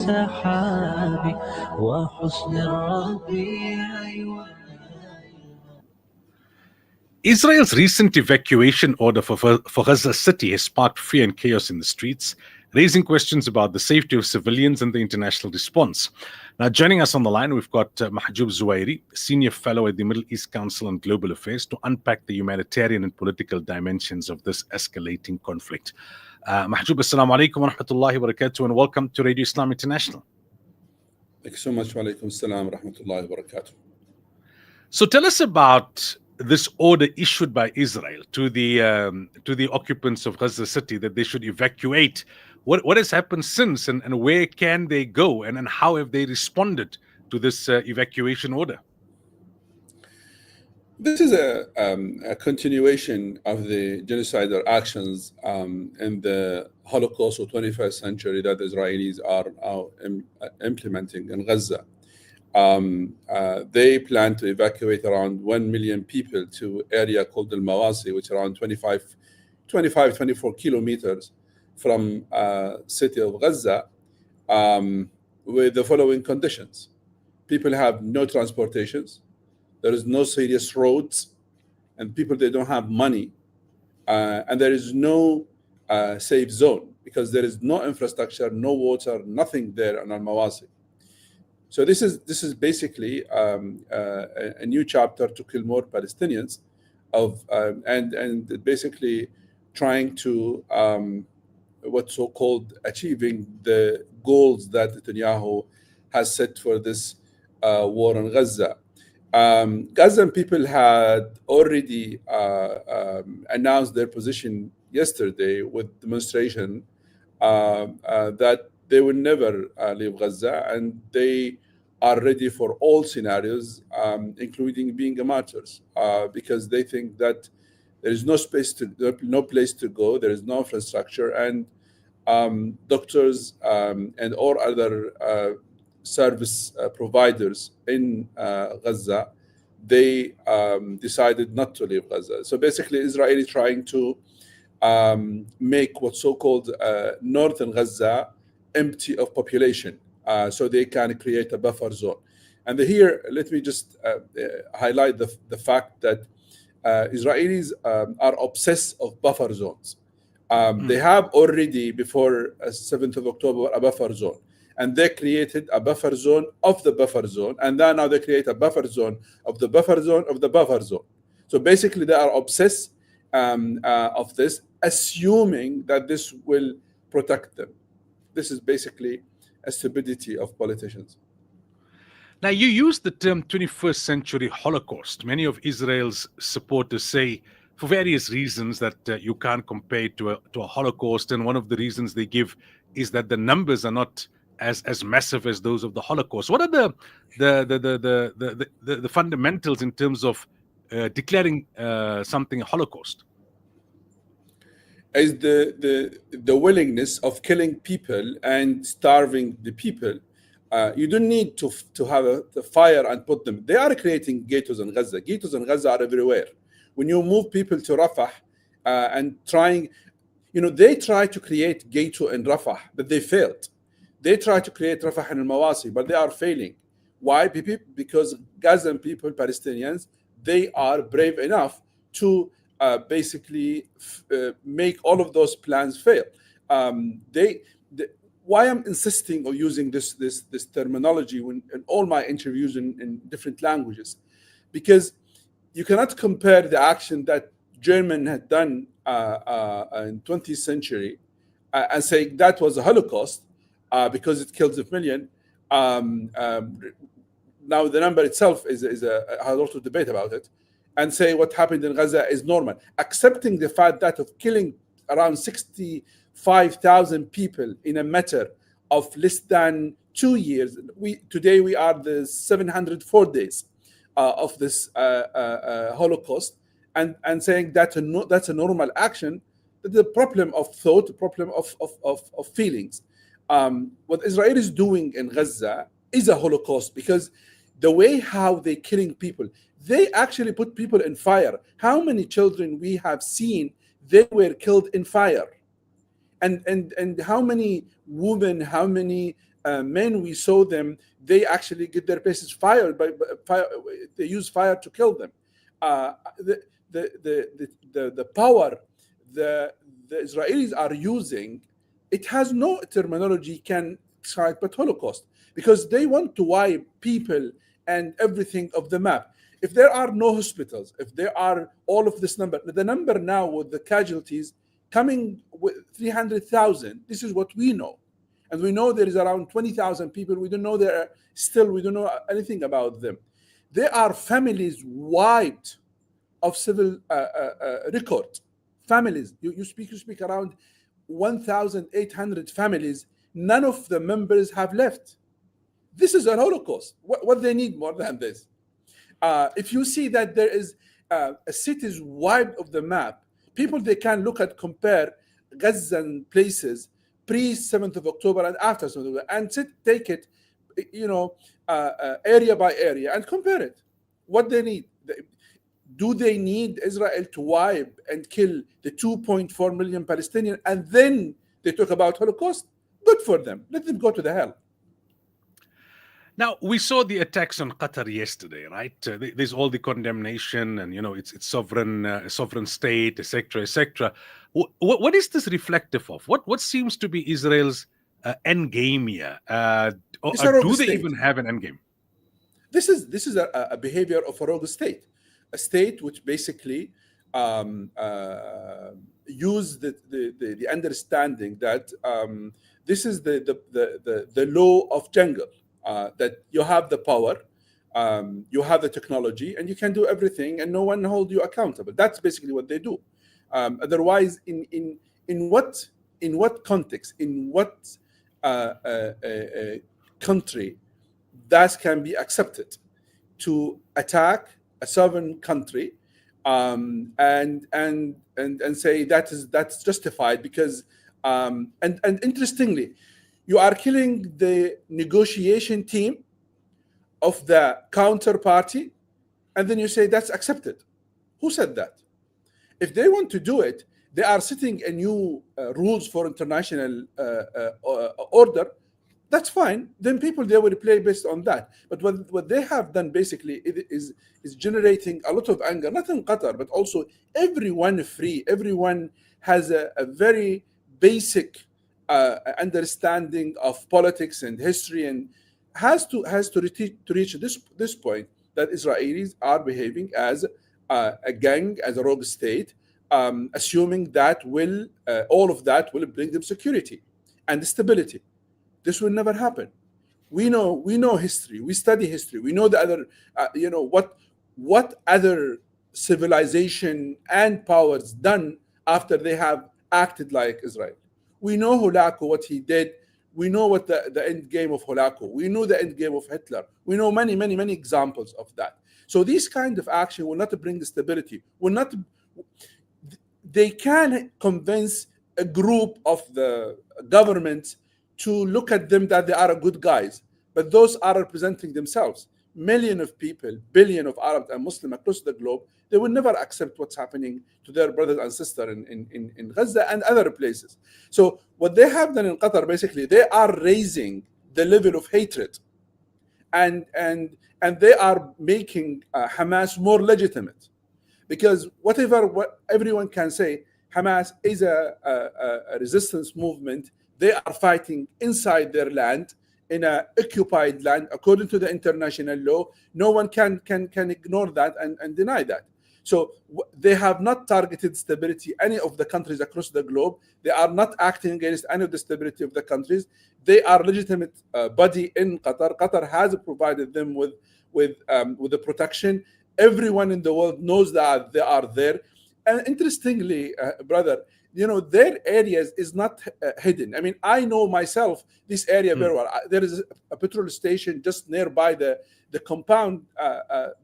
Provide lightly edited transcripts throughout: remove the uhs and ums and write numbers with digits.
سحابي وحسن الربيع. Israel's recent evacuation order for Gaza City has sparked fear and chaos in the streets, raising questions about the safety of civilians and the international response. Now, joining us on the line, we've got Mahjoub Zuwairi, Senior Fellow at the Middle East Council on Global Affairs, to unpack the humanitarian and political dimensions of this escalating conflict. Mahjoub, assalamu alaikum wa rahmatullahi wa barakatuh, and welcome to Radio Islam International. Thank you so much. Wa alaikum salam wa rahmatullahi wa barakatuh. So tell us about this order issued by Israel to the occupants of Gaza City that they should evacuate. What has happened since, and where can they go, and how have they responded to this evacuation order? This is a continuation of the genocidal actions in the Holocaust of 21st century that the Israelis are implementing in Gaza. They plan to evacuate around 1 million people to area called Al Mawasi, which is around 24 kilometers from city of Gaza, with the following conditions. People have no transportations, there is no serious roads, and people, they don't have money, and there is no safe zone because there is no infrastructure, no water, nothing there on Al Mawasi. So this is basically a new chapter to kill more Palestinians, and basically trying to what's so-called achieving the goals that Netanyahu has set for this war on Gaza. Gazan people had already announced their position yesterday with demonstration that they will never leave Gaza, and they are ready for all scenarios, including being martyrs, because they think that there is no place to go, there is no infrastructure, and doctors and all other service providers in Gaza, they decided not to leave Gaza. So basically, Israel is trying to make what's so-called northern Gaza empty of population, so they can create a buffer zone. And here, let me just highlight the fact that Israelis are obsessed of buffer zones. They have already, before 7th of October, a buffer zone. And they created a buffer zone of the buffer zone. And then now they create a buffer zone of the buffer zone of the buffer zone. So basically, they are obsessed of this, assuming that this will protect them. This is basically a stupidity of politicians. Now, you use the term 21st century Holocaust. Many of Israel's supporters say, for various reasons, that you can't compare it to a Holocaust. And one of the reasons they give is that the numbers are not as massive as those of the Holocaust. What are the fundamentals in terms of declaring something a Holocaust? Is the willingness of killing people and starving the people. You don't need to have the fire and put them. They are creating ghettos in Gaza. Ghettos in Gaza are everywhere. When you move people to Rafah and trying, they try to create ghetto in Rafah, but they failed. They try to create Rafah in Al-Mawasi, but they are failing. Why? Because Gazan people, Palestinians, they are brave enough to basically make all of those plans fail. Why I'm insisting on using this terminology in all my interviews in different languages, because you cannot compare the action that German had done in 20th century and say that was a Holocaust because it killed a million. Now the number itself has a lot of debate about it, and say what happened in Gaza is normal, accepting the fact that of killing around 65,000 people in a matter of less than 2 years. Today we are the 704 days of this Holocaust, and saying that's a normal action. The problem of thought, the problem of feelings. What Israel is doing in Gaza is a Holocaust, because the way how they're killing people, they actually put people in fire. How many children we have seen, they were killed in fire. And how many women, how many men, we saw them, they actually get their places fired by fire. They use fire to kill them. The power the Israelis are using, it has no terminology can describe but Holocaust, because they want to wipe people and everything of the map. If there are no hospitals, if there are all of this number, the number now with the casualties coming with 300,000, this is what we know. And we know there is around 20,000 people. We don't know we don't know anything about them. There are families wiped of civil record. Families, you speak around 1,800 families. None of the members have left. This is a Holocaust. What they need more than this? If you see that there is a cities wiped of the map, people, they can look at, compare Gazan places pre 7th of October and after 7th of October, and take it, area by area and compare it. What they need. Do they need Israel to wipe and kill the 2.4 million Palestinians, and then they talk about Holocaust? Good for them. Let them go to the hell. Now, we saw the attacks on Qatar yesterday, right? There's all the condemnation, and it's sovereign state, etc., etc. What is this reflective of? What seems to be Israel's end game here? Or do they even have an end game? This is a behavior of a rogue state, a state which basically use the understanding that this is the law of jungle. That you have the power, you have the technology, and you can do everything, and no one hold you accountable. That's basically what they do. Otherwise, in what context, in what country that can be accepted to attack a sovereign country and say that's justified because and interestingly, you are killing the negotiation team of the counterparty, and then you say that's accepted. Who said that? If they want to do it, they are setting a new rules for international order. That's fine. Then people, they will play based on that. But what they have done basically is generating a lot of anger, not in Qatar, but also everyone free. Everyone has a very basic understanding of politics and history, and has to reach this point that Israelis are behaving as a gang, as a rogue state, assuming that all of that will bring them security and stability. This will never happen. We know history. We study history. We know the other, what other civilization and powers done after they have acted like Israel. We know Hulaku, what he did. We know what the end game of Hulaku. We know the end game of Hitler. We know many, many, many examples of that. So this kind of action will not bring the stability. They can convince a group of the government to look at them that they are good guys, but those are representing themselves. Millions of people, billions of Arabs and Muslims across the globe, they will never accept what's happening to their brothers and sisters in Gaza and other places. So what they have done in Qatar, basically, they are raising the level of hatred, and they are making Hamas more legitimate, because what everyone can say, Hamas is a resistance movement. They are fighting inside their land, in an occupied land, according to the international law. No one can ignore that and deny that. So they have not targeted stability any of the countries across the globe. They are not acting against any of the stability of the countries. They are legitimate body in Qatar. Qatar has provided them with the protection. Everyone in the world knows that they are there. And interestingly, brother, their areas is not hidden. I mean, I know myself this area very well. There is a petrol station just nearby the compound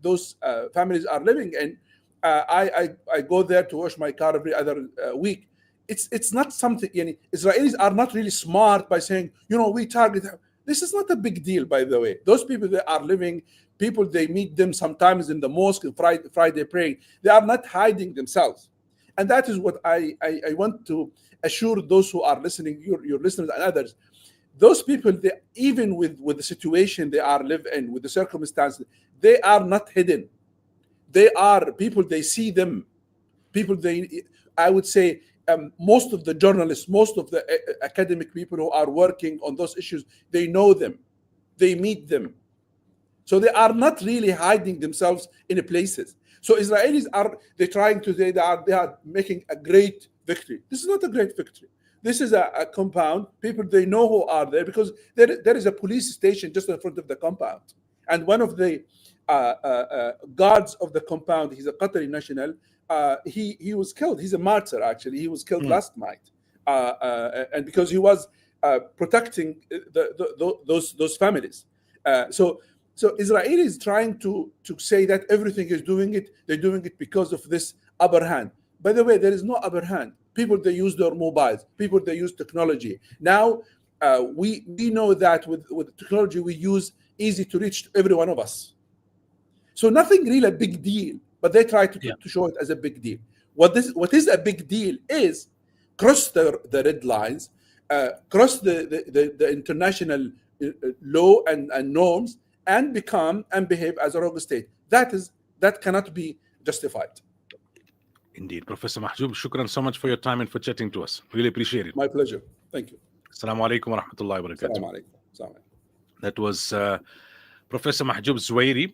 those families are living in. I go there to wash my car every other week. It's not something. Israelis are not really smart by saying, we target. This is not a big deal, by the way. Those people that are living, people, they meet them sometimes in the mosque and Friday praying. They are not hiding themselves. And that is what I want to assure those who are listening, your listeners and others. those people, they, even with the situation they are live in, with the circumstances, they are not hidden. They are people, they see them. People, I would say, most of the journalists, most of the academic people who are working on those issues, they know them. They meet them. So they are not really hiding themselves in places. So Israelis they're trying to say they are making a great victory. This is not a great victory. This is a compound. People, they know who are there, because there is a police station just in front of the compound. And one of the guards of the compound, he's a Qatari national, he was killed. He's a martyr, actually. He was killed last night. And because he was protecting those families. So Israel is trying to say that everything is they're doing it because of this upper hand. By the way, there is no upper hand. People, they use their mobiles. People, they use technology. Now, we know that with technology, we use easy to reach every one of us. So nothing really a big deal, but they try to show it as a big deal. What is a big deal is cross the red lines, cross the international law and norms, and become and behave as a rogue state. That cannot be justified. Indeed. Professor Mahjoub, shukran so much for your time and for chatting to us. Really appreciate it. My pleasure. Thank you. Assalamu alaikum wa rahmatullahi wa barakatuh. Assalamu alaikum. That was Professor Mahjoub Zwairi.